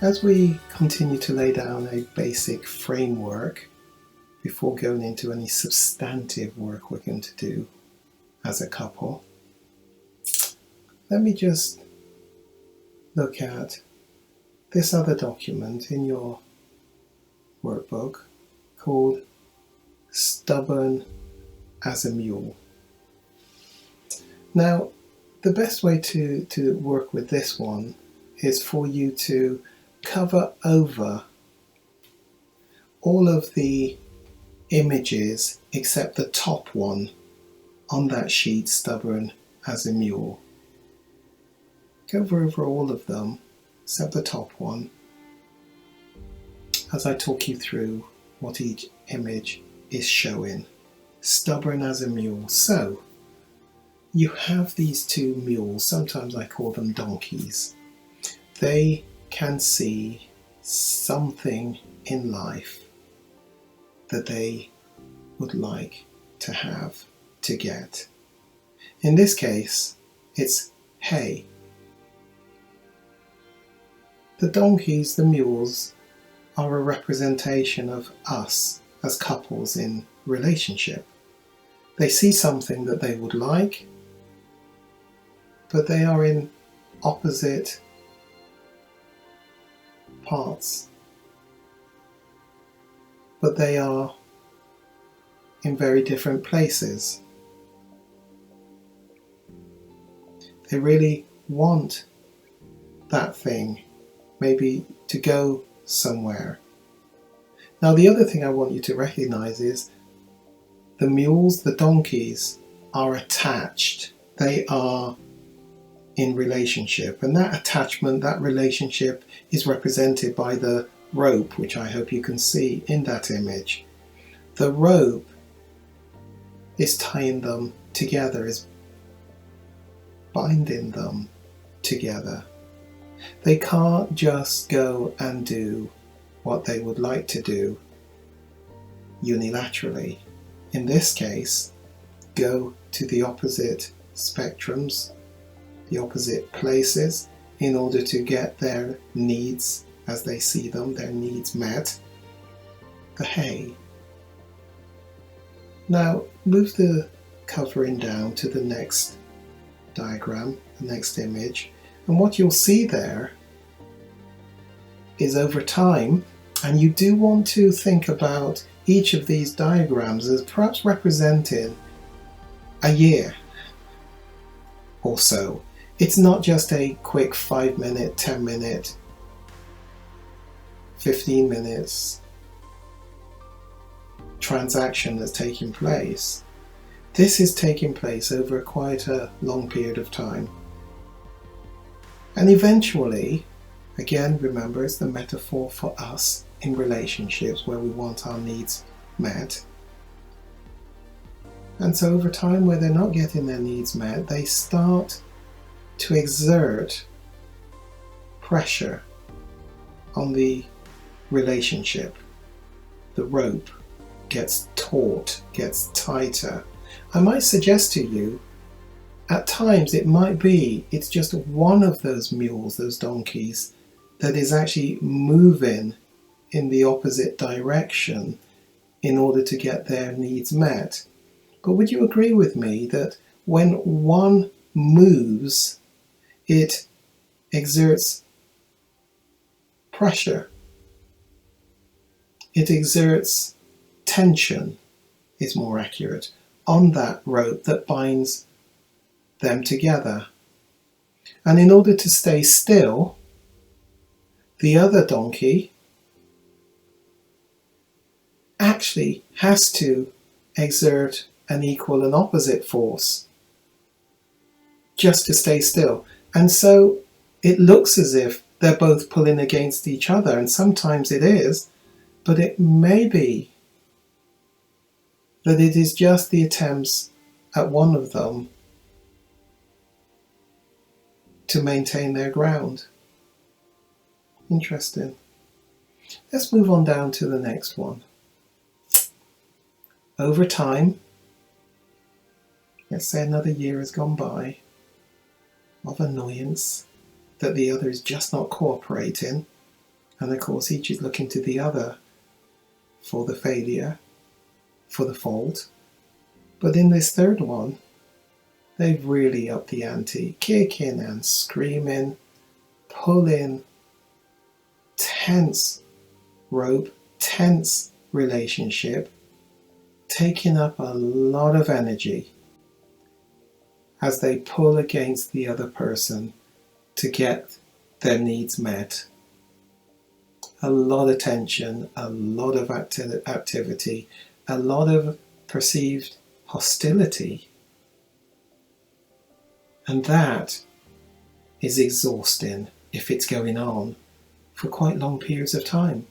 As we continue to lay down a basic framework before going into any substantive work we're going to do as a couple, let me just look at this other document in your workbook called Stubborn as a Mule. Now, the best way to work with this one is for you to cover over all of the images except the top one on that sheet, Stubborn as a Mule. Cover over all of them except the top one as I talk you through what each image is showing. Stubborn as a mule. So you have these two mules, sometimes I call them donkeys. They can see something in life that they would like to have, to get. In this case, it's hay. The donkeys, the mules, are a representation of us as couples in relationship. They see something that they would like, but they are in opposite parts. But they are in very different places. They really want that thing, maybe to go somewhere. Now, the other thing I want you to recognize is the mules, the donkeys, are attached. They are in relationship, and that attachment, that relationship, is represented by the rope, which I hope you can see in that image. The rope is tying them together, is binding them together. They can't just go and do what they would like to do unilaterally. In this case, go to the opposite spectrums, the opposite places, in order to get their needs as they see them, their needs met. The hay. Now move the covering down to the next diagram, the next image, and what you'll see there is over time, and you do want to think about each of these diagrams as perhaps representing a year or so. It's not just a quick 5-minute, 10-minute, 15 minutes transaction that's taking place. This is taking place over quite a long period of time. And eventually, again, remember, it's the metaphor for us in relationships where we want our needs met. And so over time, where they're not getting their needs met, they start to exert pressure on the relationship. The rope gets taut, gets tighter. I might suggest to you, at times it might be it's just one of those mules, those donkeys, that is actually moving in the opposite direction in order to get their needs met. But would you agree with me that when one moves, it exerts pressure, it exerts tension, is more accurate, on that rope that binds them together. And in order to stay still, the other donkey actually has to exert an equal and opposite force just to stay still. And so it looks as if they're both pulling against each other, and sometimes it is, but it may be that it is just the attempts at one of them to maintain their ground. Interesting. Let's move on down to the next one. Over time, let's say another year has gone by of annoyance that the other is just not cooperating, And of course, each is looking to the other for the failure, for the fault. But in this third one, they've really upped the ante, kicking and screaming, pulling, tense rope, tense relationship, taking up a lot of energy as they pull against the other person to get their needs met. A lot of tension, a lot of activity, a lot of perceived hostility. And that is exhausting if it's going on for quite long periods of time.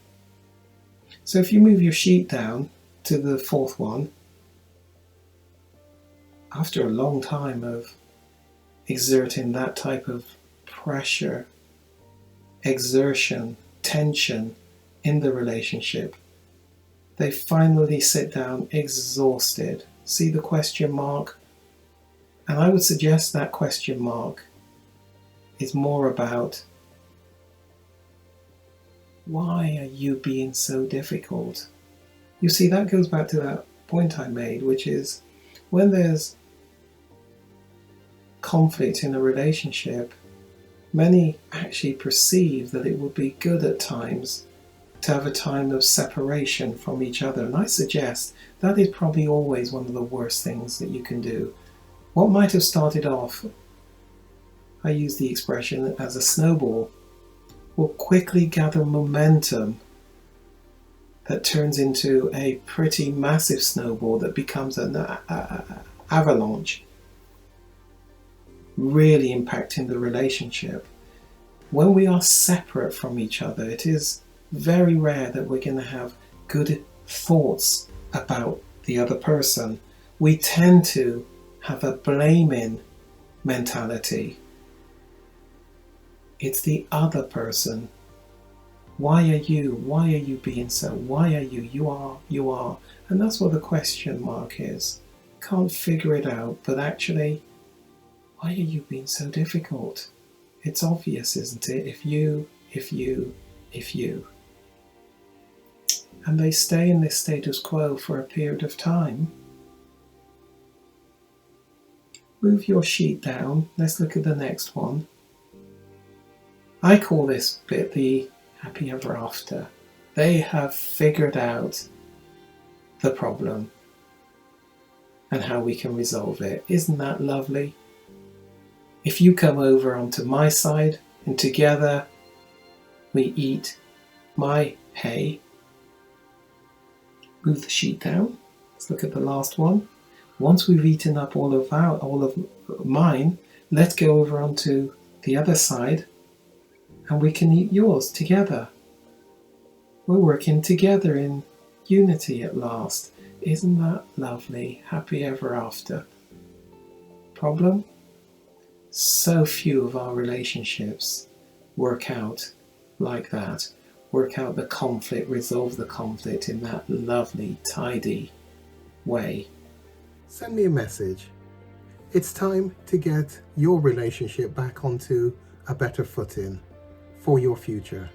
So if you move your sheet down to the fourth one, after a long time of exerting that type of pressure, exertion, tension in the relationship, they finally sit down exhausted. See the question mark? And I would suggest that question mark is more about, why are you being so difficult? You see, that goes back to that point I made, which is when there's conflict in a relationship, many actually perceive that it would be good at times to have a time of separation from each other. And I suggest that is probably always one of the worst things that you can do. What might have started off, I use the expression, as a snowball, will quickly gather momentum that turns into a pretty massive snowball that becomes an avalanche, really impacting the relationship. When we are separate from each other, it is very rare that we're going to have good thoughts about the other person. We tend to have a blaming mentality. It's the other person. Why are you? Why are you being so? Why are you? You are. And that's what the question mark is. Can't figure it out, but actually, why are you being so difficult? It's obvious, isn't it? If you. And they stay in this status quo for a period of time. Move your sheet down. Let's look at the next one. I call this bit the happy ever after. They have figured out the problem and how we can resolve it. Isn't that lovely? If you come over onto my side and together we eat my hay, move the sheet down. Let's look at the last one. Once we've eaten up all of mine, let's go over onto the other side and we can eat yours together. We're working together in unity at last. Isn't that lovely? Happy ever after. Problem? So few of our relationships work out like that. Work out the conflict, resolve the conflict in that lovely, tidy way. Send me a message. It's time to get your relationship back onto a better footing for your future.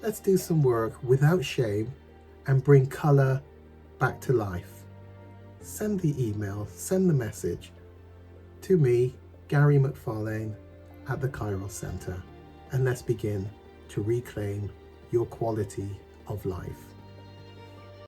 Let's do some work without shame and bring colour back to life. Send the email, send the message to me, Gary McFarlane, at the Kairos Centre, and let's begin to reclaim your quality of life.